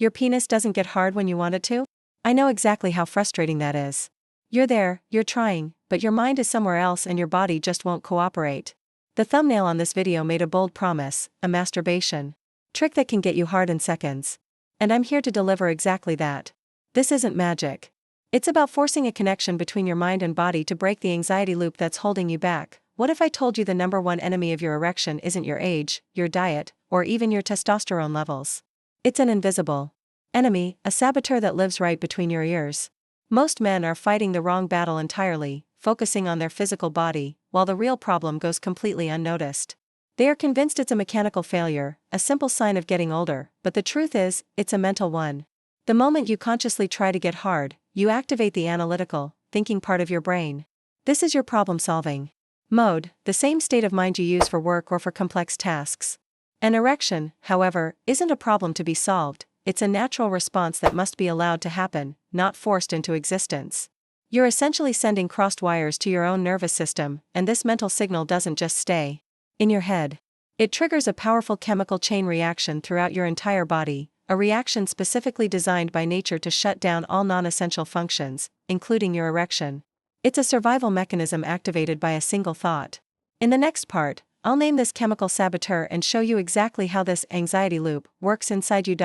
Your penis doesn't get hard when you want it to? I know exactly how frustrating that is. You're there, you're trying, but your mind is somewhere else and your body just won't cooperate. The thumbnail on this video made a bold promise, a masturbation trick that can get you hard in seconds. And I'm here to deliver exactly that. This isn't magic. It's about forcing a connection between your mind and body to break the anxiety loop that's holding you back. What if I told you the number one enemy of your erection isn't your age, your diet, or even your testosterone levels? It's an invisible enemy, a saboteur that lives right between your ears. Most men are fighting the wrong battle entirely, focusing on their physical body, while the real problem goes completely unnoticed. They are convinced it's a mechanical failure, a simple sign of getting older, but the truth is, it's a mental one. The moment you consciously try to get hard, you activate the analytical, thinking part of your brain. This is your problem-solving mode, the same state of mind you use for work or for complex tasks. An erection, however, isn't a problem to be solved, it's a natural response that must be allowed to happen, not forced into existence. You're essentially sending crossed wires to your own nervous system, and this mental signal doesn't just stay in your head. It triggers a powerful chemical chain reaction throughout your entire body, a reaction specifically designed by nature to shut down all non-essential functions, including your erection. It's a survival mechanism activated by a single thought. In the next part, I'll name this chemical saboteur and show you exactly how this anxiety loop works inside you.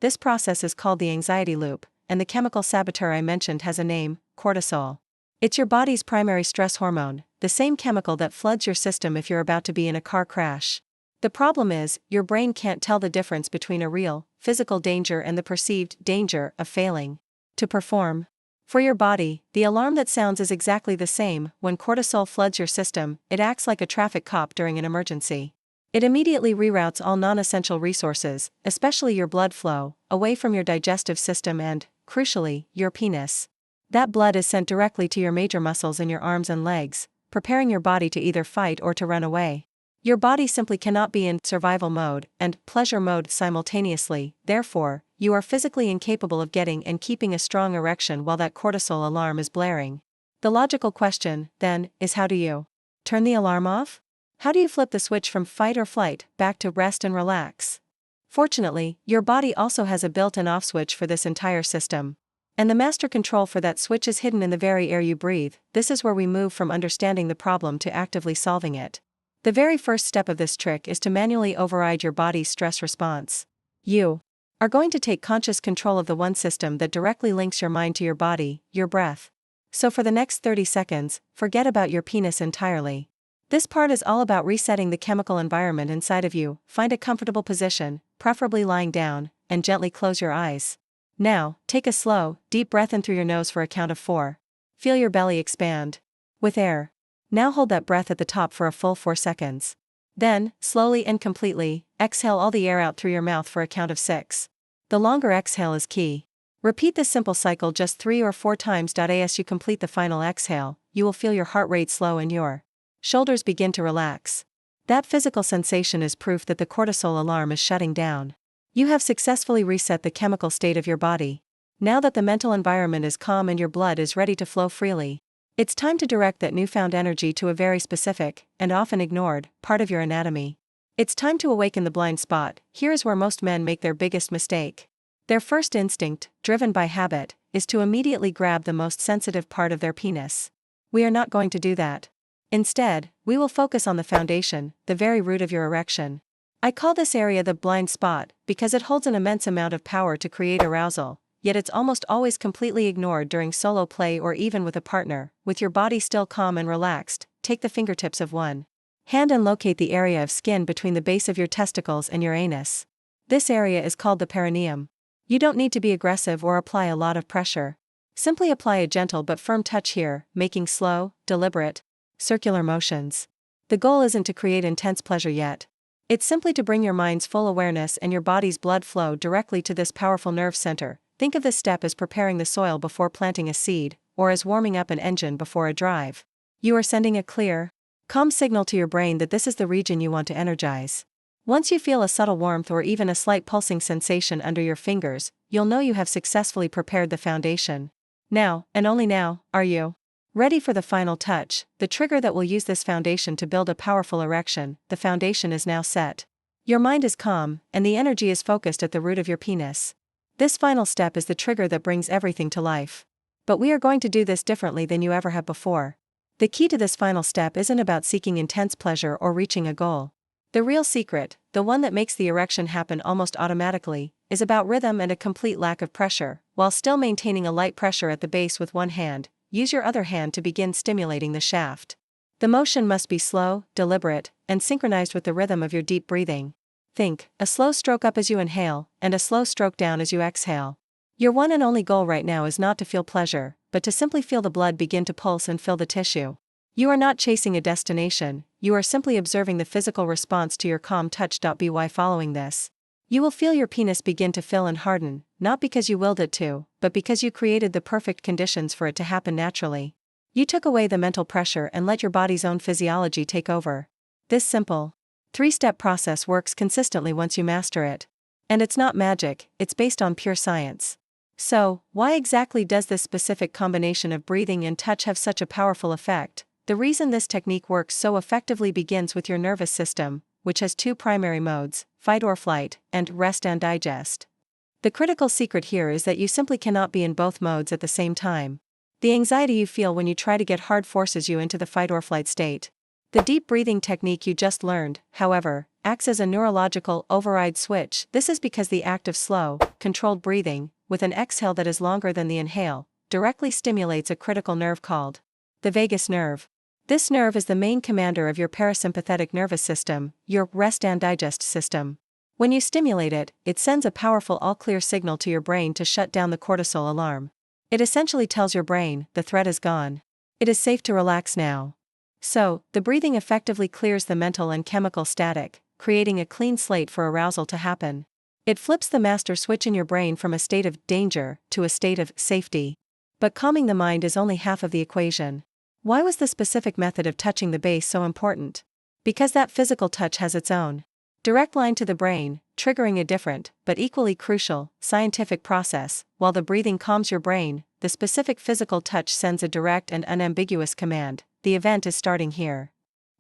This process is called the anxiety loop, and the chemical saboteur I mentioned has a name, cortisol. It's your body's primary stress hormone, the same chemical that floods your system if you're about to be in a car crash. The problem is, your brain can't tell the difference between a real, physical danger and the perceived danger of failing to perform. For your body, the alarm that sounds is exactly the same. When cortisol floods your system, it acts like a traffic cop during an emergency. It immediately reroutes all non-essential resources, especially your blood flow, away from your digestive system and, crucially, your penis. That blood is sent directly to your major muscles in your arms and legs, preparing your body to either fight or to run away. Your body simply cannot be in survival mode and pleasure mode simultaneously, therefore, you are physically incapable of getting and keeping a strong erection while that cortisol alarm is blaring. The logical question, then, is how do you turn the alarm off? How do you flip the switch from fight or flight back to rest and relax? Fortunately, your body also has a built-in off switch for this entire system. And the master control for that switch is hidden in the very air you breathe. This is where we move from understanding the problem to actively solving it. The very first step of this trick is to manually override your body's stress response. You are going to take conscious control of the one system that directly links your mind to your body, your breath. So for the next 30 seconds, forget about your penis entirely. This part is all about resetting the chemical environment inside of you. Find a comfortable position, preferably lying down, and gently close your eyes. Now, take a slow, deep breath in through your nose for a count of 4. Feel your belly expand with air. Now hold that breath at the top for a full 4 seconds. Then, slowly and completely, exhale all the air out through your mouth for a count of 6. The longer exhale is key. Repeat this simple cycle just 3 or 4 times. As you complete the final exhale, you will feel your heart rate slow and your shoulders begin to relax. That physical sensation is proof that the cortisol alarm is shutting down. You have successfully reset the chemical state of your body. Now that the mental environment is calm and your blood is ready to flow freely, it's time to direct that newfound energy to a very specific, and often ignored, part of your anatomy. It's time to awaken the blind spot. Here is where most men make their biggest mistake. Their first instinct, driven by habit, is to immediately grab the most sensitive part of their penis. We are not going to do that. Instead, we will focus on the foundation, the very root of your erection. I call this area the blind spot, because it holds an immense amount of power to create arousal, yet it's almost always completely ignored during solo play or even with a partner. With your body still calm and relaxed, take the fingertips of one hand and locate the area of skin between the base of your testicles and your anus. This area is called the perineum. You don't need to be aggressive or apply a lot of pressure. Simply apply a gentle but firm touch here, making slow, deliberate, circular motions. The goal isn't to create intense pleasure yet. It's simply to bring your mind's full awareness and your body's blood flow directly to this powerful nerve center. Think of this step as preparing the soil before planting a seed, or as warming up an engine before a drive. You are sending a clear, calm signal to your brain that this is the region you want to energize. Once you feel a subtle warmth or even a slight pulsing sensation under your fingers, you'll know you have successfully prepared the foundation. Now, and only now, are you ready for the final touch, the trigger that will use this foundation to build a powerful erection? The foundation is now set. Your mind is calm, and the energy is focused at the root of your penis. This final step is the trigger that brings everything to life. But we are going to do this differently than you ever have before. The key to this final step isn't about seeking intense pleasure or reaching a goal. The real secret, the one that makes the erection happen almost automatically, is about rhythm and a complete lack of pressure. While still maintaining a light pressure at the base with one hand, use your other hand to begin stimulating the shaft. The motion must be slow, deliberate, and synchronized with the rhythm of your deep breathing. Think, a slow stroke up as you inhale, and a slow stroke down as you exhale. Your one and only goal right now is not to feel pleasure, but to simply feel the blood begin to pulse and fill the tissue. You are not chasing a destination, you are simply observing the physical response to your calm touch. By following this, you will feel your penis begin to fill and harden, not because you willed it to, but because you created the perfect conditions for it to happen naturally. You took away the mental pressure and let your body's own physiology take over. This simple, 3-step process works consistently once you master it. And it's not magic, it's based on pure science. So, why exactly does this specific combination of breathing and touch have such a powerful effect? The reason this technique works so effectively begins with your nervous system, which has 2 primary modes, fight or flight, and rest and digest. The critical secret here is that you simply cannot be in both modes at the same time. The anxiety you feel when you try to get hard forces you into the fight or flight state. The deep breathing technique you just learned, however, acts as a neurological override switch. This is because the act of slow, controlled breathing, with an exhale that is longer than the inhale, directly stimulates a critical nerve called the vagus nerve. This nerve is the main commander of your parasympathetic nervous system, your rest and digest system. When you stimulate it, it sends a powerful all-clear signal to your brain to shut down the cortisol alarm. It essentially tells your brain, the threat is gone. It is safe to relax now. So, the breathing effectively clears the mental and chemical static, creating a clean slate for arousal to happen. It flips the master switch in your brain from a state of danger to a state of safety. But calming the mind is only half of the equation. Why was the specific method of touching the base so important? Because that physical touch has its own direct line to the brain, triggering a different, but equally crucial, scientific process. While the breathing calms your brain, the specific physical touch sends a direct and unambiguous command: the event is starting here.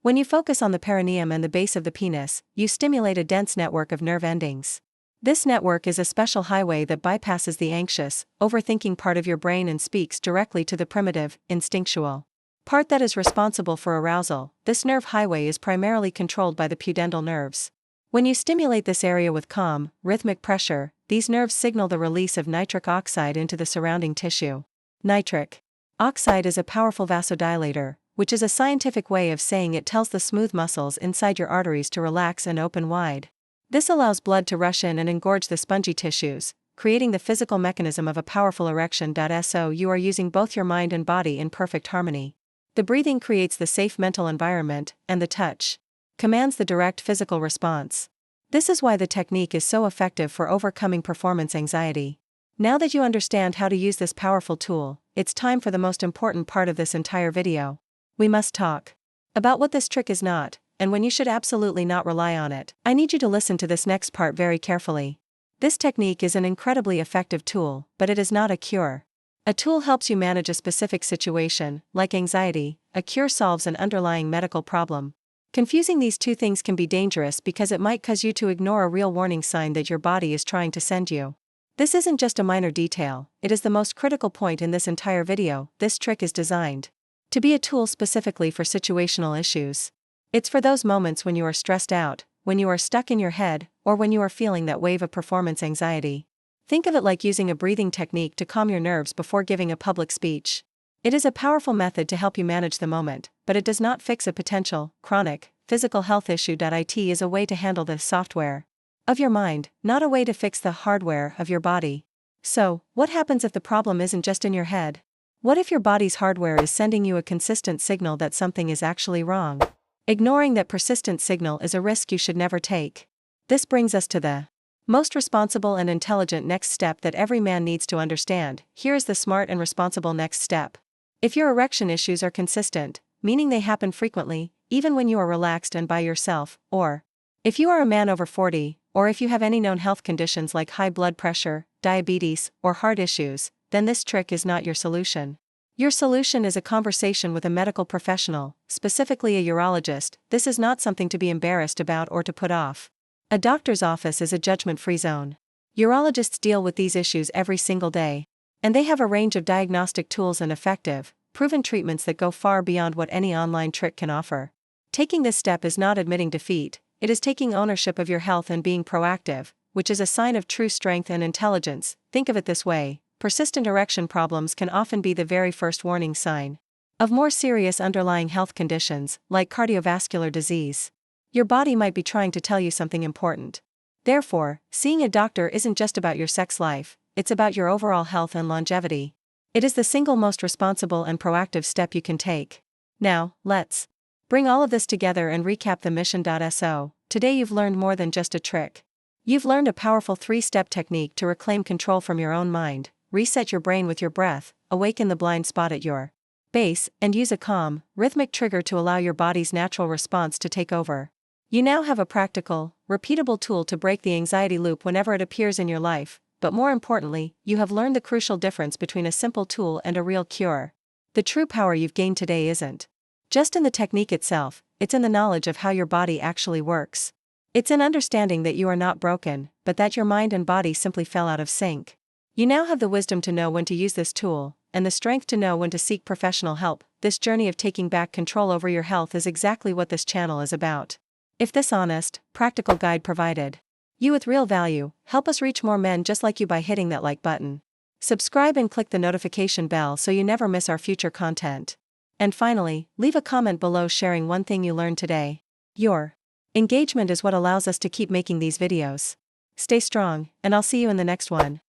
When you focus on the perineum and the base of the penis, you stimulate a dense network of nerve endings. This network is a special highway that bypasses the anxious, overthinking part of your brain and speaks directly to the primitive, instinctual part that is responsible for arousal. This nerve highway is primarily controlled by the pudendal nerves. When you stimulate this area with calm, rhythmic pressure, these nerves signal the release of nitric oxide into the surrounding tissue. Nitric oxide is a powerful vasodilator, which is a scientific way of saying it tells the smooth muscles inside your arteries to relax and open wide. This allows blood to rush in and engorge the spongy tissues, creating the physical mechanism of a powerful erection. So you are using both your mind and body in perfect harmony. The breathing creates the safe mental environment, and the touch commands the direct physical response. This is why the technique is so effective for overcoming performance anxiety. Now that you understand how to use this powerful tool, it's time for the most important part of this entire video. We must talk about what this trick is not, and when you should absolutely not rely on it. I need you to listen to this next part very carefully. This technique is an incredibly effective tool, but it is not a cure. A tool helps you manage a specific situation, like anxiety. A cure solves an underlying medical problem. Confusing these two things can be dangerous because it might cause you to ignore a real warning sign that your body is trying to send you. This isn't just a minor detail, it is the most critical point in this entire video. This trick is designed to be a tool specifically for situational issues. It's for those moments when you are stressed out, when you are stuck in your head, or when you are feeling that wave of performance anxiety. Think of it like using a breathing technique to calm your nerves before giving a public speech. It is a powerful method to help you manage the moment, but it does not fix a potential, chronic, physical health issue. It is a way to handle the software of your mind, not a way to fix the hardware of your body. So, what happens if the problem isn't just in your head? What if your body's hardware is sending you a consistent signal that something is actually wrong? Ignoring that persistent signal is a risk you should never take. This brings us to the most responsible and intelligent next step that every man needs to understand. Here is the smart and responsible next step. If your erection issues are consistent, meaning they happen frequently, even when you are relaxed and by yourself, or if you are a man over 40, or if you have any known health conditions like high blood pressure, diabetes, or heart issues, then this trick is not your solution. Your solution is a conversation with a medical professional, specifically a urologist. This is not something to be embarrassed about or to put off. A doctor's office is a judgment-free zone. Urologists deal with these issues every single day. And they have a range of diagnostic tools and effective, proven treatments that go far beyond what any online trick can offer. Taking this step is not admitting defeat, it is taking ownership of your health and being proactive, which is a sign of true strength and intelligence. Think of it this way: persistent erection problems can often be the very first warning sign of more serious underlying health conditions, like cardiovascular disease. Your body might be trying to tell you something important. Therefore, seeing a doctor isn't just about your sex life, it's about your overall health and longevity. It is the single most responsible and proactive step you can take. Now, let's bring all of this together and recap the mission.so. Today you've learned more than just a trick. You've learned a powerful 3-step technique to reclaim control from your own mind, reset your brain with your breath, awaken the blind spot at your base, and use a calm, rhythmic trigger to allow your body's natural response to take over. You now have a practical, repeatable tool to break the anxiety loop whenever it appears in your life, but more importantly, you have learned the crucial difference between a simple tool and a real cure. The true power you've gained today isn't just in the technique itself, it's in the knowledge of how your body actually works. It's in understanding that you are not broken, but that your mind and body simply fell out of sync. You now have the wisdom to know when to use this tool, and the strength to know when to seek professional help. This journey of taking back control over your health is exactly what this channel is about. If this honest, practical guide provided you with real value, help us reach more men just like you by hitting that like button. Subscribe and click the notification bell so you never miss our future content. And finally, leave a comment below sharing one thing you learned today. Your engagement is what allows us to keep making these videos. Stay strong, and I'll see you in the next one.